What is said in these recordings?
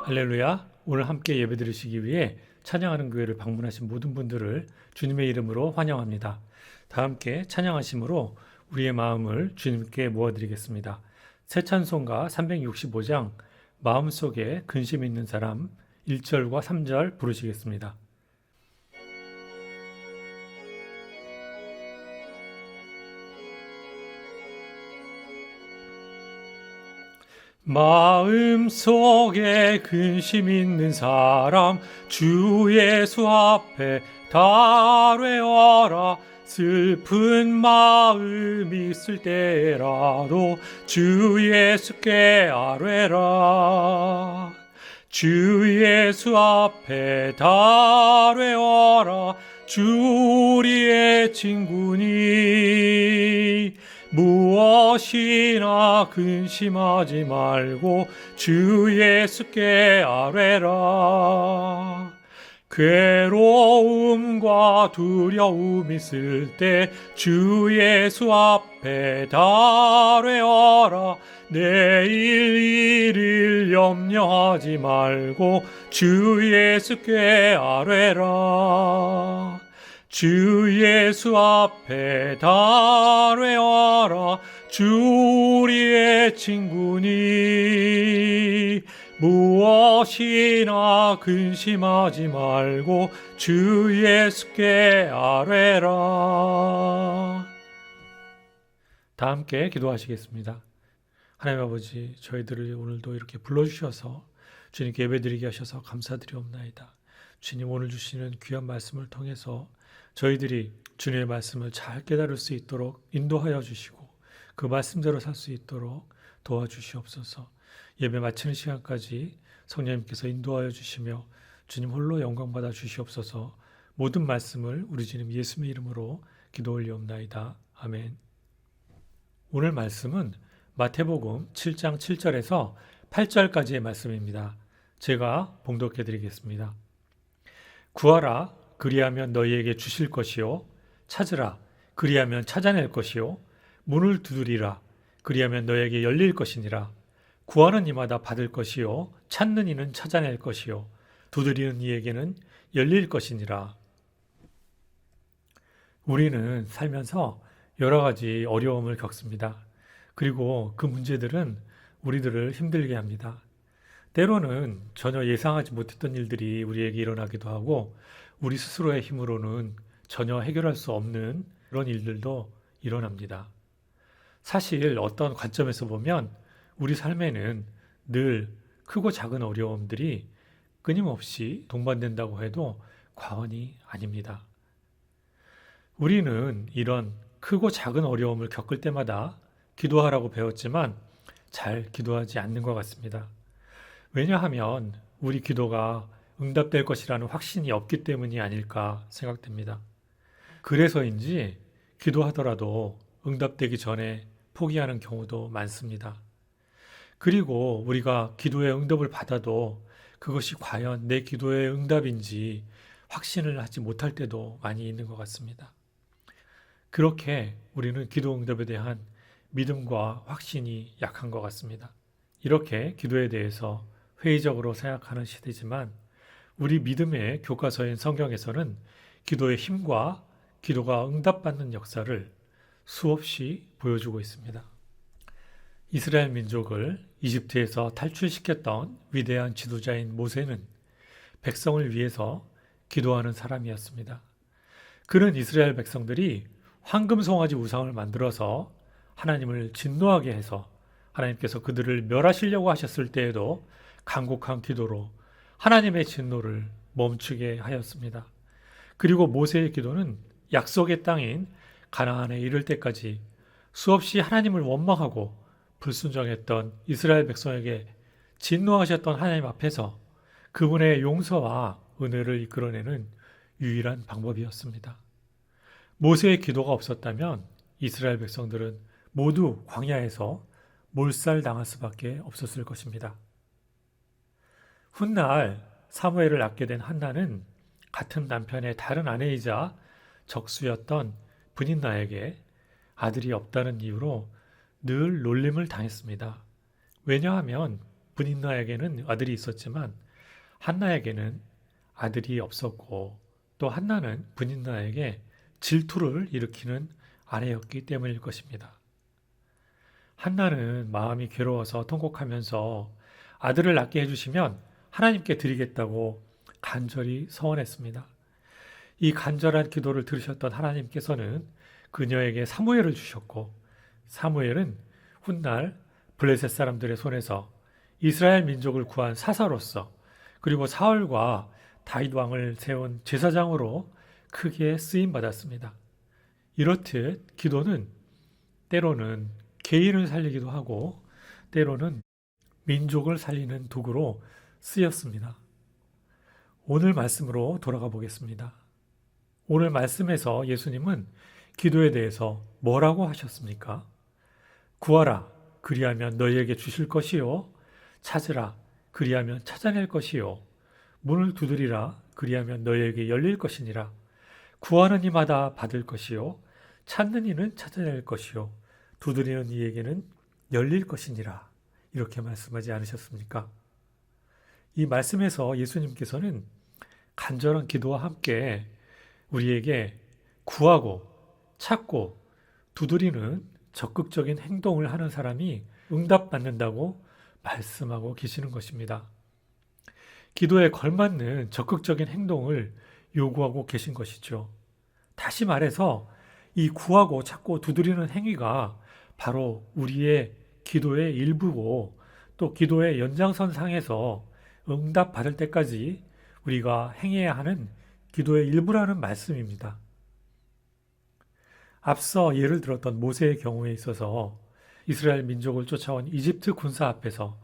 할렐루야. 오늘 함께 예배드리시기 위해 찬양하는 교회를 방문하신 모든 분들을 주님의 이름으로 환영합니다. 다 함께 찬양하심으로 우리의 마음을 주님께 모아드리겠습니다. 새 찬송가 365장 마음속에 근심 있는 사람 1절과 3절 부르시겠습니다. 마음속에 근심 있는 사람 주 예수 앞에 달뢰어라. 슬픈 마음 있을 때라도 주 예수께 아뢰라. 주 예수 앞에 달뢰어라. 주 우리의 친구니 무엇이나 근심하지 말고 주 예수께 아뢰라. 괴로움과 두려움 있을 때 주 예수 앞에 달뢰어라. 내일 일을 염려하지 말고 주 예수께 아뢰라. 주 예수 앞에 달뢰어라. 주 우리의 친구니 무엇이나 근심하지 말고 주 예수께 아뢰라. 다 함께 기도하시겠습니다. 하나님 아버지, 저희들을 오늘도 이렇게 불러주셔서 주님께 예배드리게 하셔서 감사드리옵나이다. 주님, 오늘 주시는 귀한 말씀을 통해서 저희들이 주님의 말씀을 잘 깨달을 수 있도록 인도하여 주시고 그 말씀대로 살 수 있도록 도와주시옵소서. 예배 마치는 시간까지 성령님께서 인도하여 주시며 주님 홀로 영광받아 주시옵소서. 모든 말씀을 우리 주님 예수의 이름으로 기도 올리옵나이다. 아멘. 오늘 말씀은 마태복음 7장 7절에서 8절까지의 말씀입니다. 제가 봉독해 드리겠습니다. 구하라, 그리하면 너희에게 주실 것이요. 찾으라, 그리하면 찾아낼 것이요. 문을 두드리라, 그리하면 너희에게 열릴 것이니라. 구하는 이마다 받을 것이요. 찾는 이는 찾아낼 것이요. 두드리는 이에게는 열릴 것이니라. 우리는 살면서 여러 가지 어려움을 겪습니다. 그리고 그 문제들은 우리들을 힘들게 합니다. 때로는 전혀 예상하지 못했던 일들이 우리에게 일어나기도 하고 우리 스스로의 힘으로는 전혀 해결할 수 없는 그런 일들도 일어납니다. 사실 어떤 관점에서 보면 우리 삶에는 늘 크고 작은 어려움들이 끊임없이 동반된다고 해도 과언이 아닙니다. 우리는 이런 크고 작은 어려움을 겪을 때마다 기도하라고 배웠지만 잘 기도하지 않는 것 같습니다. 왜냐하면 우리 기도가 응답될 것이라는 확신이 없기 때문이 아닐까 생각됩니다. 그래서인지 기도하더라도 응답되기 전에 포기하는 경우도 많습니다. 그리고 우리가 기도의 응답을 받아도 그것이 과연 내 기도의 응답인지 확신을 하지 못할 때도 많이 있는 것 같습니다. 그렇게 우리는 기도 응답에 대한 믿음과 확신이 약한 것 같습니다. 이렇게 기도에 대해서 회의적으로 생각하는 시대지만 우리 믿음의 교과서인 성경에서는 기도의 힘과 기도가 응답받는 역사를 수없이 보여주고 있습니다. 이스라엘 민족을 이집트에서 탈출시켰던 위대한 지도자인 모세는 백성을 위해서 기도하는 사람이었습니다. 그는 이스라엘 백성들이 황금 송아지 우상을 만들어서 하나님을 진노하게 해서 하나님께서 그들을 멸하시려고 하셨을 때에도 간곡한 기도로 하나님의 진노를 멈추게 하였습니다. 그리고 모세의 기도는 약속의 땅인 가나안에 이를 때까지 수없이 하나님을 원망하고 불순종했던 이스라엘 백성에게 진노하셨던 하나님 앞에서 그분의 용서와 은혜를 이끌어내는 유일한 방법이었습니다. 모세의 기도가 없었다면 이스라엘 백성들은 모두 광야에서 몰살당할 수밖에 없었을 것입니다. 훗날 사무엘을 낳게 된 한나는 같은 남편의 다른 아내이자 적수였던 브닌나에게 아들이 없다는 이유로 늘 놀림을 당했습니다. 왜냐하면 브닌나에게는 아들이 있었지만 한나에게는 아들이 없었고 또 한나는 브닌나에게 질투를 일으키는 아내였기 때문일 것입니다. 한나는 마음이 괴로워서 통곡하면서 아들을 낳게 해주시면 하나님께 드리겠다고 간절히 서원했습니다. 이 간절한 기도를 들으셨던 하나님께서는 그녀에게 사무엘을 주셨고 사무엘은 훗날 블레셋 사람들의 손에서 이스라엘 민족을 구한 사사로서 그리고 사울과 다윗 왕을 세운 제사장으로 크게 쓰임 받았습니다. 이렇듯 기도는 때로는 개인을 살리기도 하고 때로는 민족을 살리는 도구로 쓰였습니다. 오늘 말씀으로 돌아가 보겠습니다. 오늘 말씀에서 예수님은 기도에 대해서 뭐라고 하셨습니까? 구하라, 그리하면 너희에게 주실 것이요. 찾으라, 그리하면 찾아낼 것이요. 문을 두드리라, 그리하면 너희에게 열릴 것이니라. 구하는 이마다 받을 것이요. 찾는 이는 찾아낼 것이요. 두드리는 이에게는 열릴 것이니라. 이렇게 말씀하지 않으셨습니까? 이 말씀에서 예수님께서는 간절한 기도와 함께 우리에게 구하고 찾고 두드리는 적극적인 행동을 하는 사람이 응답받는다고 말씀하고 계시는 것입니다. 기도에 걸맞는 적극적인 행동을 요구하고 계신 것이죠. 다시 말해서 이 구하고 찾고 두드리는 행위가 바로 우리의 기도의 일부고 또 기도의 연장선상에서 응답받을 때까지 우리가 행해야 하는 기도의 일부라는 말씀입니다. 앞서 예를 들었던 모세의 경우에 있어서 이스라엘 민족을 쫓아온 이집트 군사 앞에서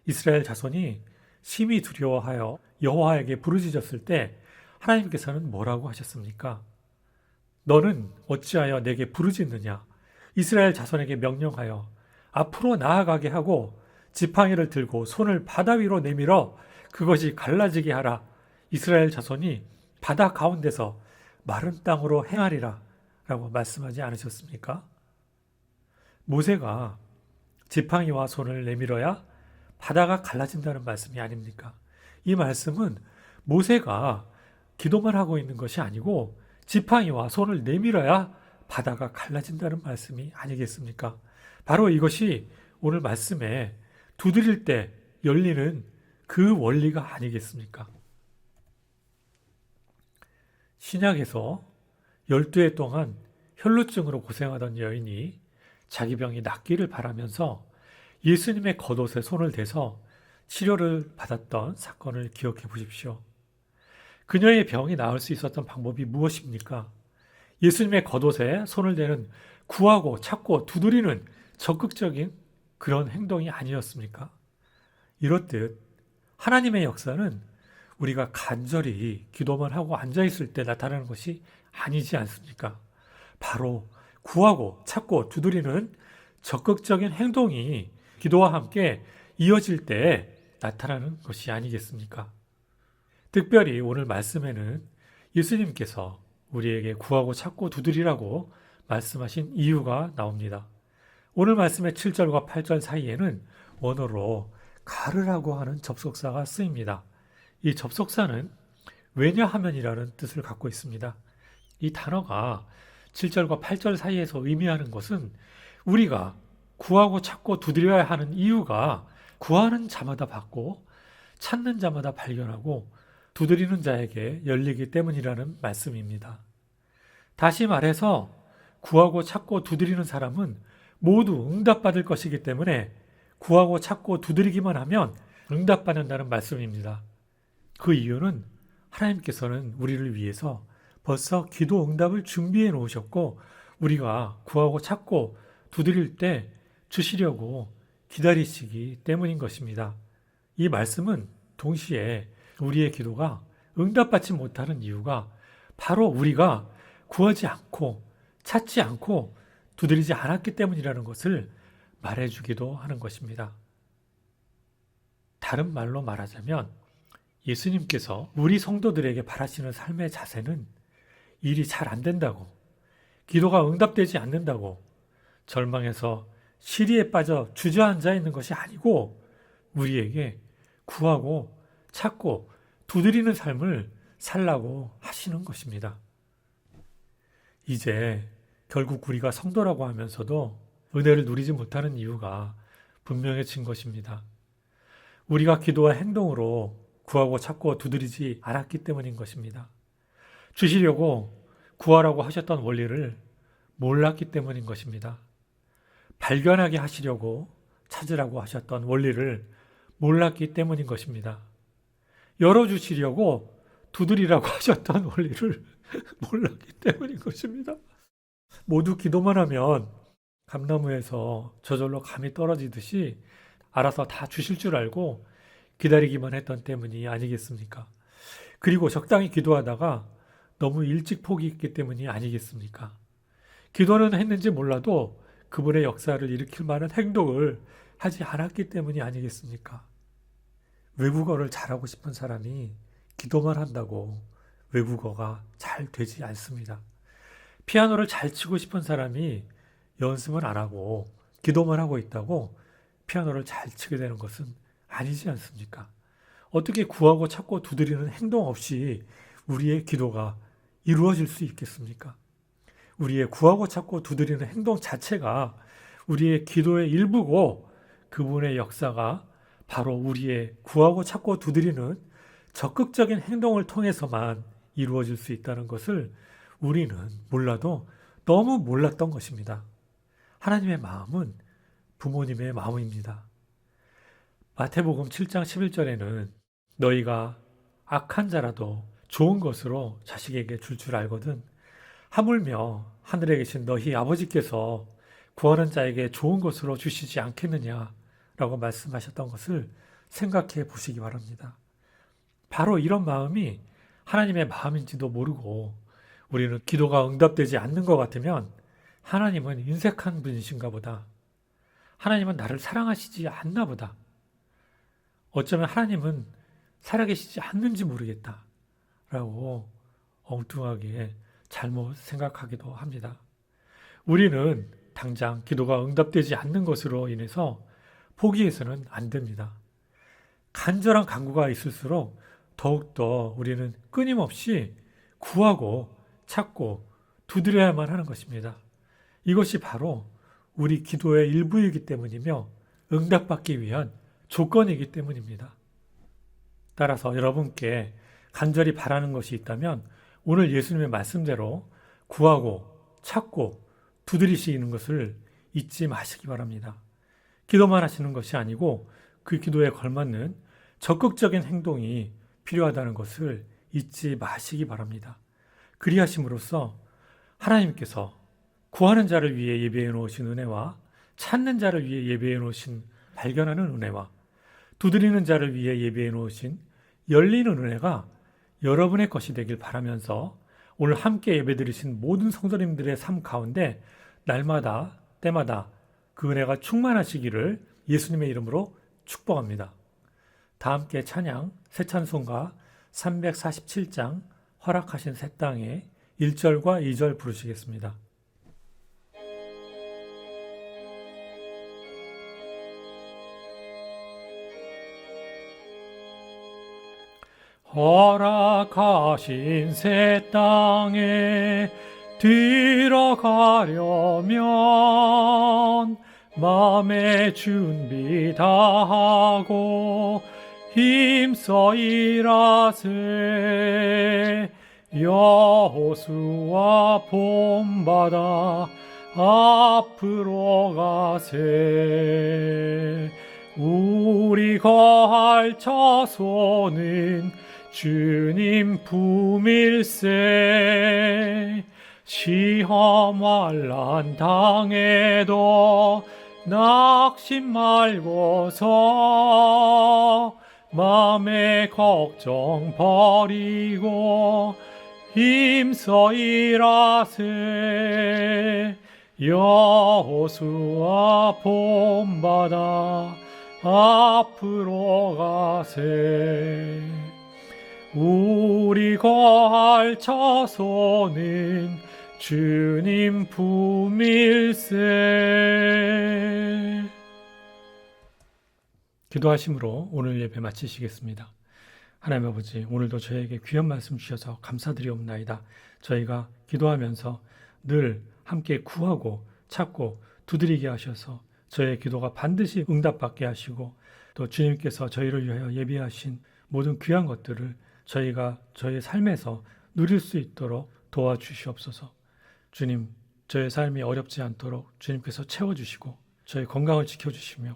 이스라엘 자손이 심히 두려워하여 여호와에게 부르짖었을 때 하나님께서는 뭐라고 하셨습니까? 너는 어찌하여 내게 부르짖느냐? 이스라엘 자손에게 명령하여 앞으로 나아가게 하고 지팡이를 들고 손을 바다 위로 내밀어 그것이 갈라지게 하라. 이스라엘 자손이 바다 가운데서 마른 땅으로 행하리라 라고 말씀하지 않으셨습니까? 모세가 지팡이와 손을 내밀어야 바다가 갈라진다는 말씀이 아닙니까? 이 말씀은 모세가 기도만 하고 있는 것이 아니고 지팡이와 손을 내밀어야 바다가 갈라진다는 말씀이 아니겠습니까? 바로 이것이 오늘 말씀에 두드릴 때 열리는 그 원리가 아니겠습니까? 신약에서 12해 동안 혈루증으로 고생하던 여인이 자기 병이 낫기를 바라면서 예수님의 겉옷에 손을 대서 치료를 받았던 사건을 기억해 보십시오. 그녀의 병이 나을 수 있었던 방법이 무엇입니까? 예수님의 겉옷에 손을 대는 구하고 찾고 두드리는 적극적인 그런 행동이 아니었습니까? 이렇듯 하나님의 역사는 우리가 간절히 기도만 하고 앉아있을 때 나타나는 것이 아니지 않습니까? 바로 구하고 찾고 두드리는 적극적인 행동이 기도와 함께 이어질 때 나타나는 것이 아니겠습니까? 특별히 오늘 말씀에는 예수님께서 우리에게 구하고 찾고 두드리라고 말씀하신 이유가 나옵니다. 오늘 말씀의 7절과 8절 사이에는 원어로 가르라고 하는 접속사가 쓰입니다. 이 접속사는 왜냐하면이라는 뜻을 갖고 있습니다. 이 단어가 7절과 8절 사이에서 의미하는 것은 우리가 구하고 찾고 두드려야 하는 이유가 구하는 자마다 받고 찾는 자마다 발견하고 두드리는 자에게 열리기 때문이라는 말씀입니다. 다시 말해서 구하고 찾고 두드리는 사람은 모두 응답받을 것이기 때문에 구하고 찾고 두드리기만 하면 응답받는다는 말씀입니다. 그 이유는 하나님께서는 우리를 위해서 벌써 기도 응답을 준비해 놓으셨고 우리가 구하고 찾고 두드릴 때 주시려고 기다리시기 때문인 것입니다. 이 말씀은 동시에 우리의 기도가 응답받지 못하는 이유가 바로 우리가 구하지 않고 찾지 않고 두드리지 않았기 때문이라는 것을 말해주기도 하는 것입니다. 다른 말로 말하자면 예수님께서 우리 성도들에게 바라시는 삶의 자세는 일이 잘 안 된다고, 기도가 응답되지 않는다고 절망해서 시리에 빠져 주저앉아 있는 것이 아니고 우리에게 구하고 찾고 두드리는 삶을 살라고 하시는 것입니다. 이제 결국 우리가 성도라고 하면서도 은혜를 누리지 못하는 이유가 분명해진 것입니다. 우리가 기도와 행동으로 구하고 찾고 두드리지 않았기 때문인 것입니다. 주시려고 구하라고 하셨던 원리를 몰랐기 때문인 것입니다. 발견하게 하시려고 찾으라고 하셨던 원리를 몰랐기 때문인 것입니다. 열어주시려고 두드리라고 하셨던 원리를 몰랐기 때문인 것입니다. 모두 기도만 하면 감나무에서 저절로 감이 떨어지듯이 알아서 다 주실 줄 알고 기다리기만 했던 때문이 아니겠습니까? 그리고 적당히 기도하다가 너무 일찍 포기했기 때문이 아니겠습니까? 기도는 했는지 몰라도 그분의 역사를 일으킬 만한 행동을 하지 않았기 때문이 아니겠습니까? 외국어를 잘하고 싶은 사람이 기도만 한다고 외국어가 잘 되지 않습니다. 피아노를 잘 치고 싶은 사람이 연습을 안 하고 기도만 하고 있다고 피아노를 잘 치게 되는 것은 아니지 않습니까? 어떻게 구하고 찾고 두드리는 행동 없이 우리의 기도가 이루어질 수 있겠습니까? 우리의 구하고 찾고 두드리는 행동 자체가 우리의 기도의 일부고 그분의 역사가 바로 우리의 구하고 찾고 두드리는 적극적인 행동을 통해서만 이루어질 수 있다는 것을 우리는 몰라도 너무 몰랐던 것입니다. 하나님의 마음은 부모님의 마음입니다. 마태복음 7장 11절에는 너희가 악한 자라도 좋은 것으로 자식에게 줄 알거든 하물며 하늘에 계신 너희 아버지께서 구하는 자에게 좋은 것으로 주시지 않겠느냐라고 말씀하셨던 것을 생각해 보시기 바랍니다. 바로 이런 마음이 하나님의 마음인지도 모르고 우리는 기도가 응답되지 않는 것 같으면 하나님은 인색한 분이신가 보다. 하나님은 나를 사랑하시지 않나 보다. 어쩌면 하나님은 살아계시지 않는지 모르겠다. 라고 엉뚱하게 잘못 생각하기도 합니다. 우리는 당장 기도가 응답되지 않는 것으로 인해서 포기해서는 안 됩니다. 간절한 간구가 있을수록 더욱더 우리는 끊임없이 구하고 찾고 두드려야만 하는 것입니다. 이것이 바로 우리 기도의 일부이기 때문이며 응답받기 위한 조건이기 때문입니다. 따라서 여러분께 간절히 바라는 것이 있다면 오늘 예수님의 말씀대로 구하고 찾고 두드리시는 것을 잊지 마시기 바랍니다. 기도만 하시는 것이 아니고 그 기도에 걸맞는 적극적인 행동이 필요하다는 것을 잊지 마시기 바랍니다. 그리하심으로써 하나님께서 구하는 자를 위해 예배해 놓으신 은혜와 찾는 자를 위해 예배해 놓으신 발견하는 은혜와 두드리는 자를 위해 예배해 놓으신 열리는 은혜가 여러분의 것이 되길 바라면서 오늘 함께 예배드리신 모든 성도님들의 삶 가운데 날마다 때마다 그 은혜가 충만하시기를 예수님의 이름으로 축복합니다. 다 함께 찬양 새 찬송가 347장 허락하신 새 땅에 1절과 2절 부르시겠습니다. 허락하신 새 땅에 들어가려면 마음의 준비 다하고 힘써 일하세. 여호수아 본받아 앞으로 가세. 우리 거할 처소는 주님 품일세. 시험 환난 당해도 낙심 말고서 맘의 걱정 버리고 힘써 일하세. 여호수아 본받아 앞으로 가세. 우리 거할 처소는 주님 품일세. 기도하심으로 오늘 예배 마치시겠습니다. 하나님 아버지, 오늘도 저에게 귀한 말씀 주셔서 감사드리옵나이다. 저희가 기도하면서 늘 함께 구하고 찾고 두드리게 하셔서 저의 기도가 반드시 응답받게 하시고 또 주님께서 저희를 위하여 예비하신 모든 귀한 것들을 저희가 저의 삶에서 누릴 수 있도록 도와주시옵소서. 주님, 저의 삶이 어렵지 않도록 주님께서 채워주시고 저의 건강을 지켜주시며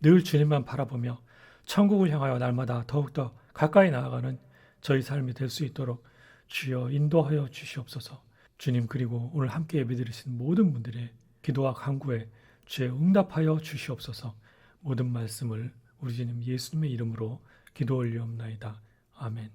늘 주님만 바라보며 천국을 향하여 날마다 더욱더 가까이 나아가는 저희 삶이 될 수 있도록 주여 인도하여 주시옵소서. 주님, 그리고 오늘 함께 예배드리신 모든 분들의 기도와 간구에 주의 응답하여 주시옵소서. 모든 말씀을 우리 주님 예수님의 이름으로 기도 올리옵나이다. 아멘.